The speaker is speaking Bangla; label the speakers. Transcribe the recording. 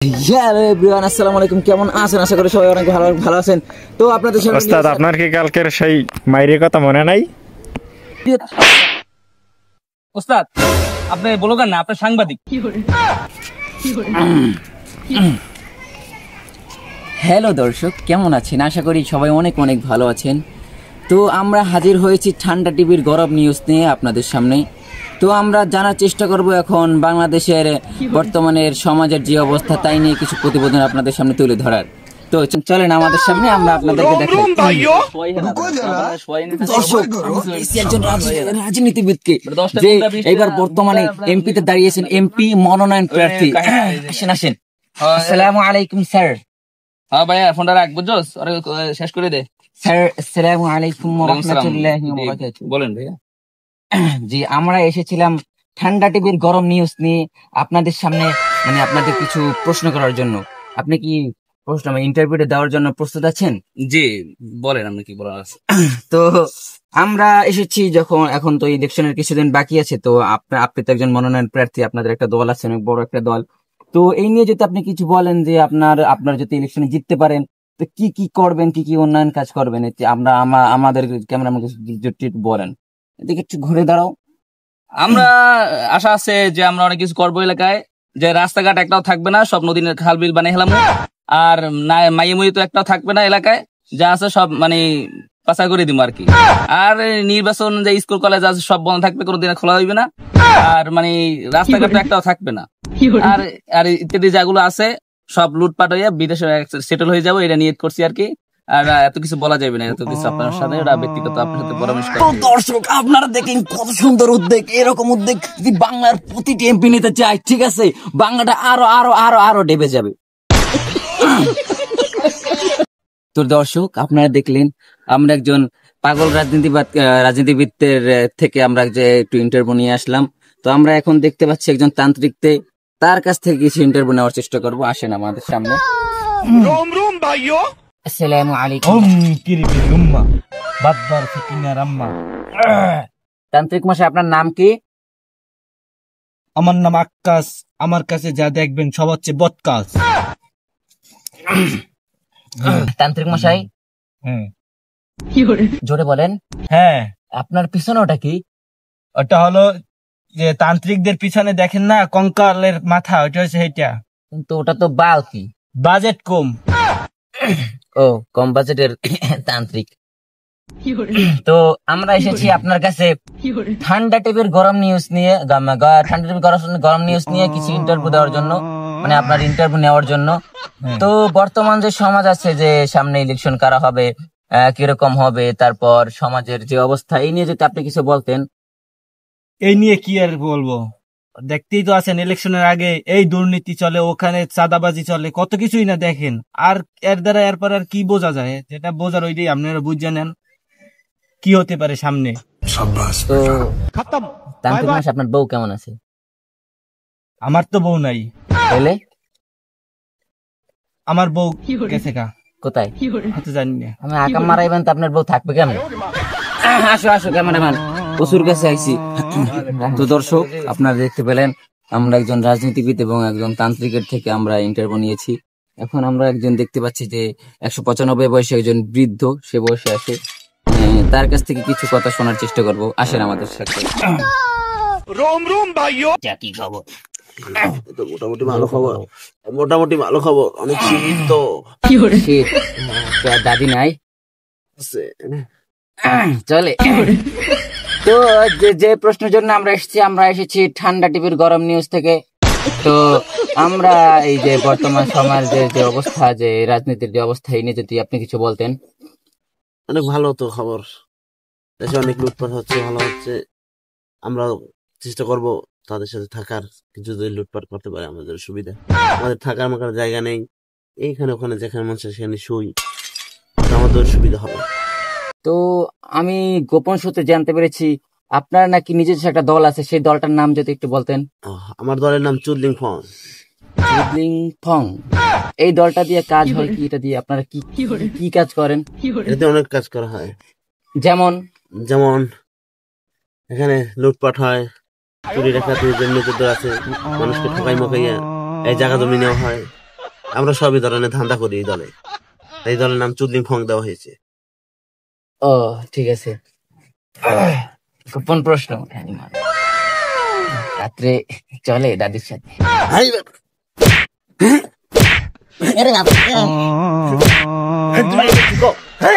Speaker 1: হ্যালো এভরিওয়ান, আসসালামু আলাইকুম। কেমন আছেন? আশা করি সবাই অনেক ভালো আছেন। তো আপনাদের সামনে
Speaker 2: ওস্তাদ, আপনার কি কালকের সেই মাইরের কথা মনে নাই?
Speaker 3: ওস্তাদ, আপনি ব্লগার না, আপনি সাংবাদিক।
Speaker 1: হ্যালো দর্শক, কেমন আছেন? আশা করি সবাই অনেক ভালো আছেন। তো আমরা হাজির হয়েছি ঠান্ডা টিভির গরম নিউজ নিয়ে আপনাদের সামনে। তো আমরা জানার চেষ্টা করব এখন বাংলাদেশের বর্তমানের সমাজের যে অবস্থা তাই নিয়ে কিছু প্রতিবেদন আপনাদের সামনে তুলে ধরার। তো চলেন আমাদের সামনে, আমরা আপনাদেরকে দেখাই। দর্শক, একজন রাজনীতিবিদকে যে এবার বর্তমানে এমপিতে দাঁড়িয়েছেন, এমপি মনোনয়ন প্রার্থী। আসেন। আসসালামু আলাইকুম স্যার।
Speaker 3: হ্যাঁ ভাইয়া, ফোনটা রাখ, বুঝছস? শেষ করে দে
Speaker 1: স্যার। আসসালামু আলাইকুম ওয়া রাহমাতুল্লাহি ওয়া বারাকাতুহু।
Speaker 3: বলেন ভাইয়া।
Speaker 1: জি, আমরা এসেছিলাম ঠান্ডা টিভির গরম নিউজ নিয়ে আপনাদের সামনে, মানে আপনাদের কিছু প্রশ্ন করার জন্য। আপনি কি প্রশ্ন ইন্টারভিউ দেওয়ার জন্য প্রস্তুত আছেন?
Speaker 3: জি বলেন, আপনি কি বলার আছে?
Speaker 1: তো আমরা এসেছি যখন, এখন তো ইলেকশনের কিছুদিন বাকি আছে, তো আপনি তো একজন মনোনয়ন প্রার্থী, আপনাদের একটা দল আছে, অনেক বড় একটা দল। তো এই নিয়ে যদি আপনি কিছু বলেন যে আপনার যদি ইলেকশনে জিততে পারেন তো কি কি করবেন, কি কি উন্নয়ন কাজ করবেন, এতে আমাদের ক্যামেরা বলেন। এদিকে একটু ঘুরে দাঁড়াও।
Speaker 3: আমরা আশা আছে যে আমরা অনেক কিছু করবো এলাকায়, যে রাস্তাঘাট একটাও থাকবে না, সব নদীর খাল বিল বানিয়ে হেলাম। আর মাইয়ামুই তো একটাও থাকবে না এলাকায়, যা আছে সব মানে পাচার করে দিব আর কি। আর নির্বাচন যে স্কুল কলেজ আছে সব বন্ধ থাকবে, কোনোদিন খোলা হইবে না। আর মানে রাস্তাঘাট একটাও থাকবে না। আর আর ইত্যাদি যেগুলো আছে সব লুটপাট হয়ে বিদেশে সেটেল হয়ে যাবো, এটা নিয়ত করছি আর কি। আর এত কিছু বলা যাবে না, এত কিছু আপনার সাথে ওটা ব্যক্তিগত আপনার সাথে পরামর্শ
Speaker 1: তো দর্শক, আপনারা দেখেন কত সুন্দর উদ্যোগ। এরকম উদ্যোগ যদি বাংলার প্রতিটি এমপি নিতে চায়, ঠিক আছে, বাংলাটা আরো আরো আরো আরো ডেবে যাবে। তো দর্শক, আপনারা দেখলেন আমরা একজন পাগল রাজনীতিবিদদের থেকে আমরা যে একটু ইন্টারভিউ নিয়ে আসলাম। তো আমরা এখন দেখতে পাচ্ছি একজন তান্ত্রিকতে, তার কাছ থেকে কিছু ইন্টারভিউ নেওয়ার চেষ্টা করবো। আসেন আমাদের সামনে। আসসালামু আলাইকুম। তান্ত্রিক মশাই, আপনার নাম কি?
Speaker 4: আমার নাম আক্কাস। আমার কাছে যা দেখবেন সব হচ্ছে বদকাস।
Speaker 1: তান্ত্রিক মশাই, জোরে বলেন।
Speaker 4: হ্যাঁ,
Speaker 1: আপনার পিছনে ওটা কি?
Speaker 4: ওটা হলো যে তান্ত্রিকদের পিছনে দেখেন না কঙ্কালের মাথা, ওটা হচ্ছে এটা।
Speaker 1: কিন্তু ওটা তো বাল। কি
Speaker 4: বাজেট কম।
Speaker 1: ও, কম বাজেটের তান্ত্রিক। তো আমরা এসেছি আপনার কাছে ঠান্ডা টিভির গরম নিউজ নিয়ে, ঠান্ডা টিভির গরম নিউজ নিয়ে কিছু ইন্টারভিউ দেওয়ার জন্য, মানে আপনার ইন্টারভিউ নেওয়ার জন্য। তো বর্তমান যে সমাজ আছে, যে সামনে ইলেকশন করা হবে, কিরকম হবে, তারপর সমাজের যে অবস্থা, এই নিয়ে যদি আপনি কিছু বলতেন।
Speaker 4: এই নিয়ে কি আর বলবো, দেখতেই তো আছেন ইলেকশনের আগে এই দুর্নীতি চলে, ওখানে চাঁদাবাজি চলে, কত কিছুই না দেখেন। আর এর দ্বারা এরপর আর কি বোঝা যায়? যেটা বোঝার ওইটাই আপনারা বুঝে নেন কি হতে পারে সামনে।
Speaker 1: তো তান্ত্রিক মাস, আপনার বউ কেমন আছে?
Speaker 4: আমার তো বউ নাই।
Speaker 1: তাহলে
Speaker 4: আমার বউ গেছে কা
Speaker 1: কোথায়?
Speaker 4: হতে জানি না।
Speaker 1: আমি আকাম মারাইবেন তো আপনার বউ থাকবে কেন? আসো ক্যামেরাম্যান, প্রচুর কাছে আইছি। তো দর্শক, আপনারা দেখতে পেলেন আমরা একজন রাজনীতিবিদ এবং একজন তান্ত্রিকের থেকে আমরা ইন্টারভিউ নিয়েছি। এখন আমরা একজন দেখতে পাচ্ছি যে 195 বয়সে একজন বৃদ্ধ, সে বসে আছে। তার কাছ থেকে কিছু কথা শোনার চেষ্টা করব। আসেন আমাদের সাথে। কি খবর?
Speaker 5: মোটামুটি ভালো খবর। অনেক শীত তো।
Speaker 1: শীত? দাদি নাই? চলে। তো যে প্রশ্নের জন্য আমরা এসেছি ঠান্ডা টিভির গরম নিউজ থেকে। তো আমরা এই যে বর্তমান সমাজের যে অবস্থা, যে রাজনীতির যে অবস্থা, এই নিয়ে যদি আপনি কিছু বলতেন।
Speaker 5: অনেক ভালো তো খবর, দেশে অনেক লুটপাট হচ্ছে, ভালো হচ্ছে। আমরা চেষ্টা করব তাদের সাথে থাকার, কিছু যদি লুটপাট করতে পারে আমাদের সুবিধা। আমাদের থাকার মাকার জায়গা নেই, এইখানে ওখানে যেখানে মন চায় সেখানে শুই, আমাদের সুবিধা হবে।
Speaker 1: তো আমি গোপন সূত্রে জানতে পেরেছি আপনার নাকি নিজস্ব একটা দল আছে, সেই দলটার নাম যদি একটু বলতেন।
Speaker 5: আমার দলের নাম চুদলিং ফং।
Speaker 1: চুদলিং ফং, এই দলটা দিয়ে কাজ হয় কি? এটা দিয়ে আপনারা কি কি কাজ করেন?
Speaker 5: এতে অনেক কাজ করা হয়,
Speaker 1: যেমন
Speaker 5: যেমন এখানে লুটপাট হয়, চুরি ডাকাতি, আছে, মানুষকে ঠকাই মকাইয়া এই জায়গা জমি নেওয়া হয়, আমরা সবই ধরনের ধান্দা করি এই দলে, এই দলের নাম চুদলিং ফং দেওয়া হয়েছে।
Speaker 1: ও ঠিক আছে, গোপন প্রশ্ন, রাত্রে চলে দাদির সাথে?
Speaker 5: হ্যাঁ